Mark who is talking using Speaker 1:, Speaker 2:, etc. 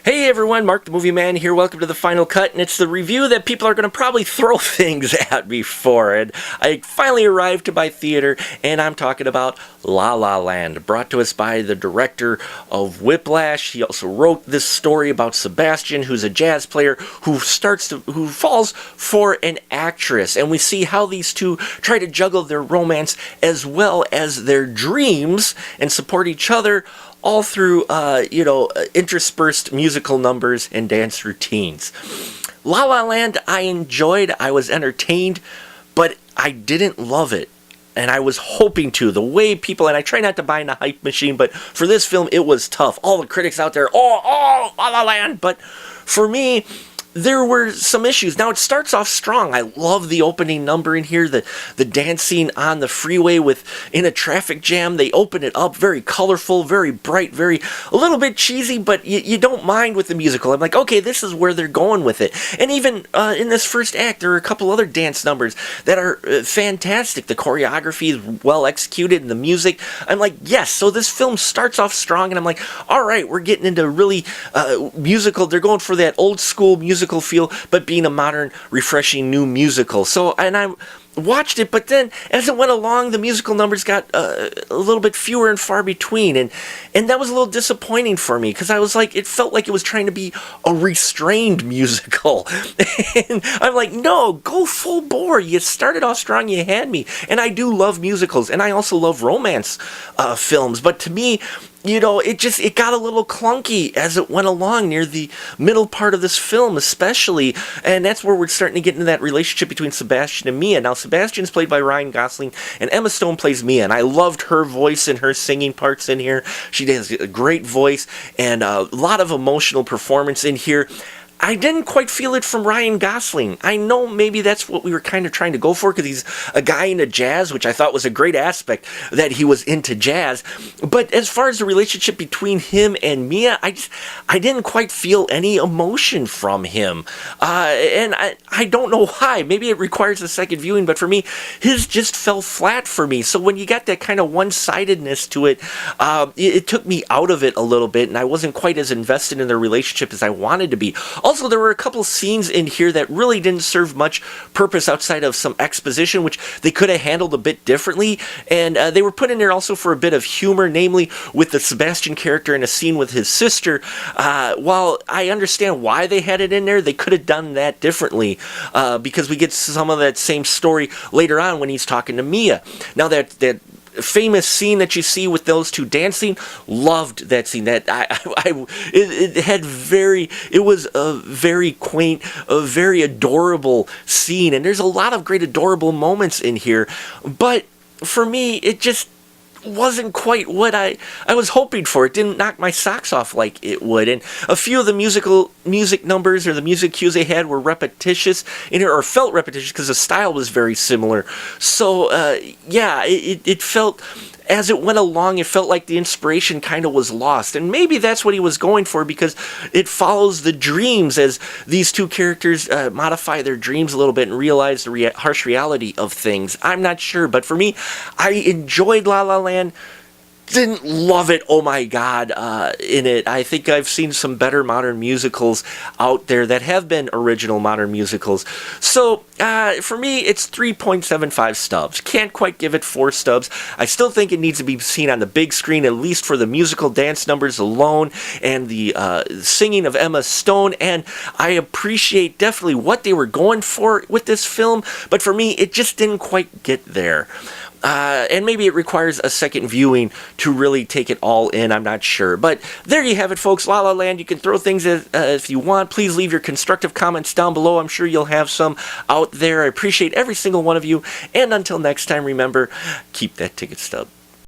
Speaker 1: Hey everyone, Mark the Movie Man here. Welcome to the final cut, and it's the review that people are going to probably throw things at me for. And I finally arrived to my theater, and I'm talking about La La Land, brought to us by the director of Whiplash. He also wrote this story about Sebastian, who's a jazz player who falls for an actress, and we see how these two try to juggle their romance as well as their dreams and support each other, all through, interspersed musical numbers and dance routines. La La Land, I enjoyed, I was entertained, but I didn't love it. And I was hoping to. The way people, and I try not to buy in a hype machine, but for this film, it was tough. All the critics out there, oh, La La Land. But for me, there were some issues. Now, it starts off strong. I love the opening number in here, the dancing on the freeway in a traffic jam. They open it up very colorful, very bright, a little bit cheesy, but you don't mind with the musical. I'm like, okay, this is where they're going with it. And even in this first act, there are a couple other dance numbers that are fantastic. The choreography is well executed, and the music. I'm like, yes, so this film starts off strong, and I'm like, all right, we're getting into really musical. They're going for that old school musical feel, but being a modern, refreshing new musical. So, and I watched it, but then as it went along, the musical numbers got a little bit fewer and far between, and that was a little disappointing for me, because I was like, it felt like it was trying to be a restrained musical. And I'm like, no, go full bore. You started off strong, you had me. And I do love musicals, and I also love romance films, but to me, it got a little clunky as it went along near the middle part of this film, especially, and that's where we're starting to get into that relationship between Sebastian and Mia. Now, Sebastian's played by Ryan Gosling, and Emma Stone plays Mia, and I loved her voice and her singing parts in here. She has a great voice and a lot of emotional performance in here. I didn't quite feel it from Ryan Gosling. I know maybe that's what we were kind of trying to go for, because he's a guy into jazz, which I thought was a great aspect, that he was into jazz. But as far as the relationship between him and Mia, I didn't quite feel any emotion from him. And I don't know why. Maybe it requires a second viewing, but for me, his just fell flat for me. So when you got that kind of one-sidedness to it, it took me out of it a little bit, and I wasn't quite as invested in their relationship as I wanted to be. Also, there were a couple scenes in here that really didn't serve much purpose outside of some exposition, which they could have handled a bit differently, and they were put in there also for a bit of humor, namely with the Sebastian character in a scene with his sister. While I understand why they had it in there, they could have done that differently, because we get some of that same story later on when he's talking to Mia. Now, that famous scene that you see with those two dancing, loved that scene. That it was a very quaint, a very adorable scene, and there's a lot of great adorable moments in here, but for me, it just wasn't quite what I was hoping for. It didn't knock my socks off like it would, and a few of the music numbers or the music cues they had were repetitious in here, or felt repetitious, because the style was very similar. So it felt, as it went along, it felt like the inspiration kind of was lost. And maybe that's what he was going for, because it follows the dreams as these two characters modify their dreams a little bit and realize the harsh reality of things. I'm not sure, but for me, I enjoyed La La Land. Didn't love it, oh my god, in it. I think I've seen some better modern musicals out there that have been original modern musicals. So, for me, it's 3.75 stubs. Can't quite give it 4 stubs. I still think it needs to be seen on the big screen, at least for the musical dance numbers alone, and the singing of Emma Stone, and I appreciate definitely what they were going for with this film, but for me, it just didn't quite get there. And maybe it requires a second viewing to really take it all in, I'm not sure. But there you have it, folks. La La Land. You can throw things if you want. Please leave your constructive comments down below. I'm sure you'll have some out there. I appreciate every single one of you. And until next time, remember, keep that ticket stub.